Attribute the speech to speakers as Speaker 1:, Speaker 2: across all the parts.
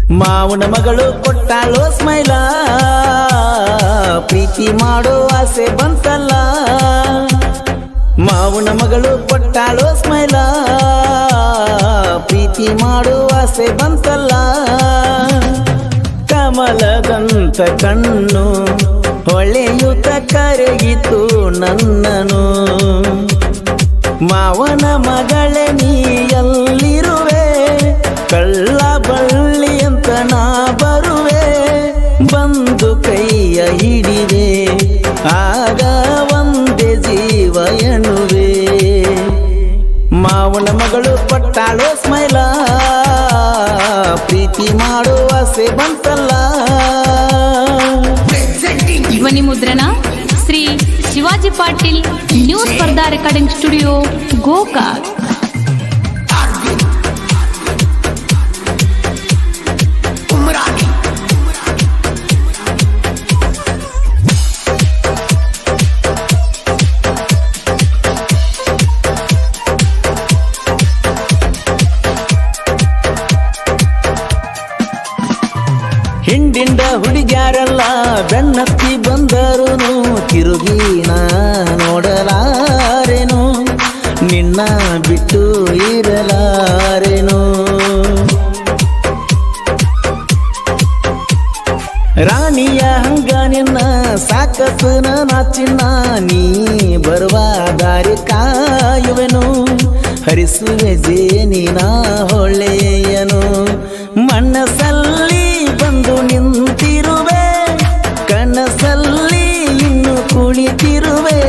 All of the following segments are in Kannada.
Speaker 1: ಮಾವನ ಮಗಳು ಕೊಟ್ಟಾಳೋ ಸ್ಮೈಲ, ಪ್ರೀತಿ ಮಾಡೋ ಆಸೆ ಬಂತಲ್ಲ. ಮಾವನ ಮಗಳು ಕೊಟ್ಟಾಳೋ ಸ್ಮೈಲ, ಪ್ರೀತಿ ಮಾಡೋ ಆಸೆ ಬಂತಲ್ಲ. ಕಮಲದಂತ ಕಣ್ಣು ಹೊಳೆಯುತ್ತ ಕರೆಯಿತು ನನ್ನನು. ಮಾವನ ಮಗಳೇ ನೀ ಎಲ್ಲಿರುವೆ, ಕಳ್ಳ ಬಳ್ಳಿ ಅಂತ ನಾ ಬರುವೆ. ಬಂದು ಕೈಯ ಹಿಡಿವೆ, ಆಗ ಒಂದೇ ಜೀವ ಎನ್ನುವೆ. ಮಾವನ ಮಗಳು ಕೊಟ್ಟಾಳೋ ಸ್ಮೈಲ, ಪ್ರೀತಿ ಮಾಡೋ ಆಸೆ ಬಂತಲ್ಲ.
Speaker 2: ಧ್ವನಿ ಮುದ್ರಣ ಶ್ರೀ ಶಿವಾಜಿ ಪಾಟೀಲ್, ನ್ಯೂ ಸ್ಪರ್ಧಾ ರೆಕಾರ್ಡಿಂಗ್ ಸ್ಟುಡಿಯೋ, ಗೋಕಾಕ್.
Speaker 1: ಹಿಂಡಿಂದ ಹುಡುಗ್ಯಾರಲ್ಲ ಬೆನ್ನತ್ತಿ ಬಂದರುನು, ತಿರುಗಿ ನಾ ನೋಡಲಾರೆನು, ನಿನ್ನ ಬಿಟ್ಟು ಇರಲಾರೆನು. ರಾಣಿಯ ಹಂಗ ನಿನ್ನ ಸಾಕಸನ ನಾಚಿನ್ನ, ನೀ ಬರುವ ದಾರಿ ಕಾಯುವೆನು. ಹರಿಸುವೆ ಜೇನಿನ ಹೊಳೆಯನು, ಮನಸ್ಸಲ್ಲಿ ಬಂದು ನಿಂತಿರುವೆ, ಕನಸಲ್ಲಿ ಇನ್ನು ಕುಳಿತಿರುವೆ.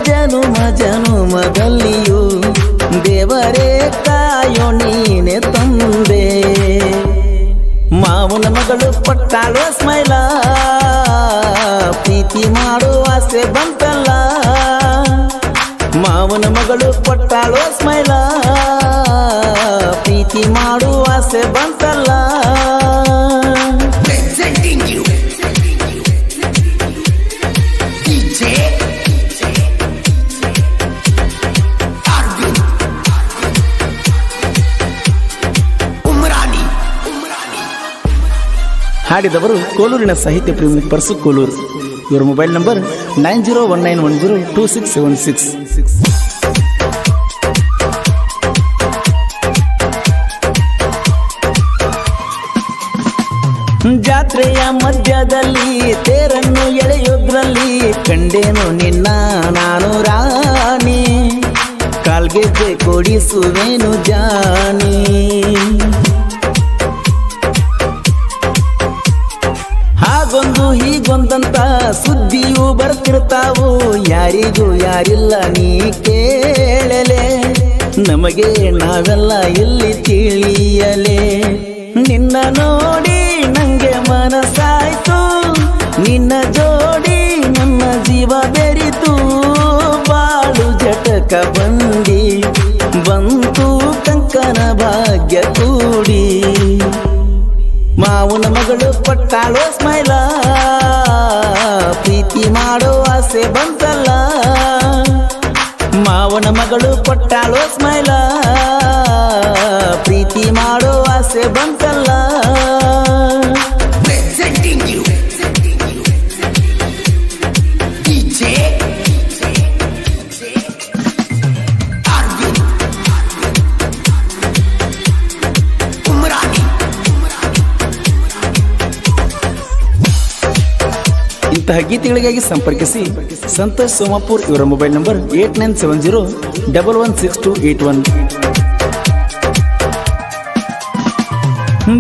Speaker 1: ಜನುಮ ಜನುಮದಲ್ಲಿಯೂ ದೇವರೇ ಕಾಯೋ ನೀನೆ ತಂದೆ. ಮಾವನ ಮಗಳು ಕೊಟ್ಟಾಳೋ ಸ್ಮೈಲ, ಪ್ರೀತಿ ಮಾಡೋ ಆಸೆ ಬಂತಲ್ಲ. ಮಾವನ ಮಗಳು ಕೊಟ್ಟಾಳೋ ಸ್ಮೈಲ, ಪ್ರೀತಿ ಮಾಡೋ ಆಸೆ ಬಂತಲ್ಲ. ಹಾಡಿದವರು ಕೋಲೂರಿನ ಸಾಹಿತ್ಯ ಪ್ರೇಮಿ ಪರ್ಸು ಕೋಲೂರು. ಇವರ ಮೊಬೈಲ್ ನಂಬರ್ 9019102676. ಜಾತ್ರೆಯ ಮಧ್ಯದಲ್ಲಿ ತೇರನ್ನು ಎಳೆಯೋದ್ರಲ್ಲಿ ಕಂಡೇನು ನಿನ್ನ ನಾನು ರಾಣಿ, ಕಾಲ್ಗೆಜ್ಜೆ ಕೊಡಿಸುವೇನು ಜಾನಿ. ಹಾಗೊಂದು ಹೀಗೊಂದಂತ ಸುದ್ದಿಯು ಬರ್ತಿರ್ತಾವು, ಯಾರಿಗೂ ಯಾರಿಲ್ಲ ನೀ ಕೇಳಲೆ. ನಮಗೆ ನಾವೆಲ್ಲ ಇಲ್ಲಿ ತಿಳಿಯಲೆ. ನಿನ್ನ ನೋಡಿ ನಂಗೆ ಮನಸ್ಸಾಯ್ತು, ನಿನ್ನ ಜೋಡಿ ನನ್ನ ಜೀವ ಬೆರಿತು. ಬಾಳು ಜಟಕ ಬಂತು ಕಂಕನ ಭಾಗ್ಯ ಕೂಡಿ. ಮಾವನ ಮಗಳು ಕೊಟ್ಟಾಳೋ ಸ್ಮೈಲ, ಪ್ರೀತಿ ಮಾಡೋ ಆಸೆ ಬಂತಲ್ಲ. ಮಾವನ ಮಗಳು ಕೊಟ್ಟಾಳೋ ಸ್ಮೈಲ, ಪ್ರೀತಿ ಮಾಡೋ ಆಸೆ ಬಂತಲ್ಲ. ಇಂತಹ ಗೀತೆಗಳಿಗಾಗಿ ಸಂಪರ್ಕಿಸಿ ಸಂತೋಷ್ ಸೋಮಾಪುರ್. ಇವರ ಮೊಬೈಲ್ ನಂಬರ್ 8970116281.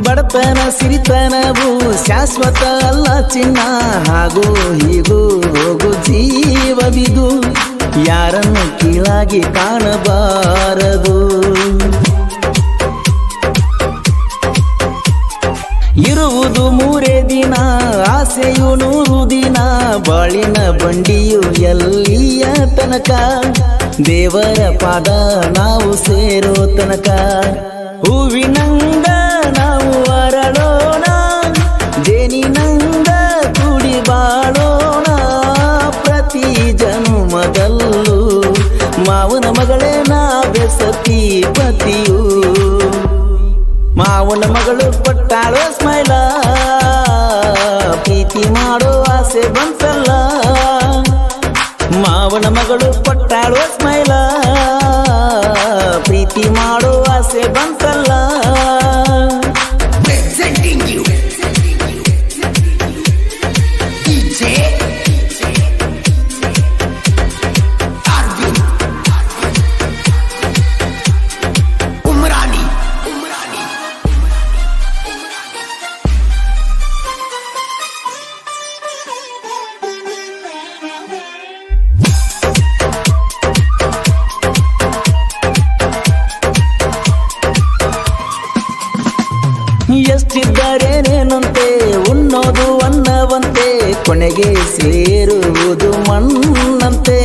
Speaker 1: ಬಡತನ ಸಿರಿತನವು ಶಾಶ್ವತ ಅಲ್ಲ ಚಿನ್ನ, ಹಾಗೂ ಹೀಗೂ ಹೋಗು ಜೀವವಿದು. ಯಾರನ್ನು ಕೀಳಾಗಿ ಕಾಣಬಾರದು. ಇರುವುದು 3 ದಿನ, ಆಸೆಯು 100 ದಿನ. ಬಾಳಿನ ಬಂಡಿಯು ಎಲ್ಲಿಯ ತನಕ, ದೇವರ ಪಾದ ನಾವು ಸೇರೋ ತನಕ. ಹೂವಿನಂಗ ನಾವು ಅರಳೋಣ, ಜೇನಿನಂಗ ಕೂಡಿ ಬಾಳೋಣ. ಪ್ರತಿ ಜನುಮದಲ್ಲೂ ಮಾವನ ಮಗಳೇ ನಾವೇ ಸತಿ ಪತಿಯು. ಮಾವನ ಮಗಳು ಕೊಟ್ಟಾಳೋ ಸ್ಮೈಲ ಪ್ರೀತಿ ಮಾಡೋ ಆಸೆ ಬಂತಲ್ಲ ಮಾವನ ಮಗಳು ಕೊಟ್ಟಾಳೋ ಸ್ಮೈಲ ಪ್ರೀತಿ ಮಾಡೋ ಆಸೆ ಬಂತಲ್ಲ
Speaker 3: Presenting you DJ Arvind Umrani
Speaker 1: ಎಷ್ಟಿದ್ದರೇನೇನಂತೆ ಉಣ್ಣೋದು ಅನ್ನವಂತೆ ಕೊನೆಗೆ ಸೇರುವುದು ಮಣ್ಣಂತೆ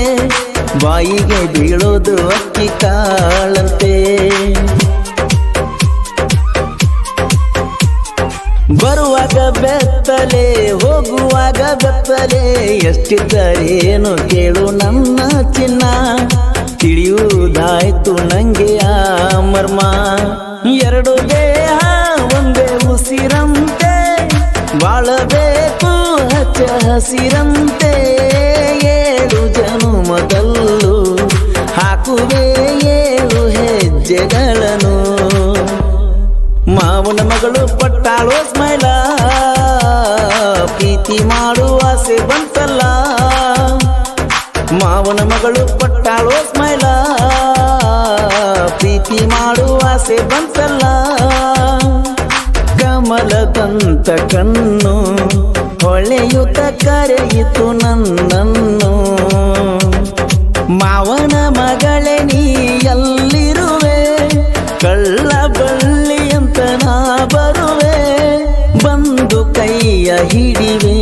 Speaker 1: ಬಾಯಿಗೆ ಬೀಳೋದು ಅಕ್ಕಿ ಕಾಳಂತೆ ಬರುವಾಗ ಬೆತ್ತಲೆ ಹೋಗುವಾಗ ಬೆತ್ತಲೆ ಎಷ್ಟಿದ್ದರೇನು ಕೇಳು ನನ್ನ ಚಿನ್ನ ತಿಳಿಯುವುದಾಯ್ತು ನಂಗೆ ಆ ಮರ್ಮ ಎರಡು ದೇಹ ಒಂದೇ ಉಸಿರಂತೆ ಬಾಳಬೇಕು ಹಚ್ಚ ಹಸಿರಂತೆ ಏಳು ಜನುಮದಲ್ಲೂ ಹಾಕುವೆ ಏಳು ಹೆಜ್ಜೆಗಳನ್ನು ಮಾವನ ಮಗಳು ಪಟ್ಟಾಳೋ ಸ್ಮೈಲ ಪ್ರೀತಿ ಮಾಡುವ ಆಸೆ ಬಂತಲ್ಲ ಮಾವನ ಮಗಳು ಪಟ್ಟಾಳೋ ಸ್ಮೈಲ ಪ್ರೀತಿ ಮಾಡುವ ಆಸೆ ಬಂತಲ್ಲ ಕಮಲದಂತ ಕಣ್ಣು ಹೊಳೆಯುತ್ತ ಕರೆಯಿತು ನನ್ನನ್ನು ಮಾವನ ಮಗಳೇ ನೀ ಎಲ್ಲಿರುವೆ ಕಳ್ಳ ಬಳ್ಳಿ ಅಂತ ನಾ ಬರುವೆ ಬಂದು ಕೈಯ ಹಿಡಿವೆ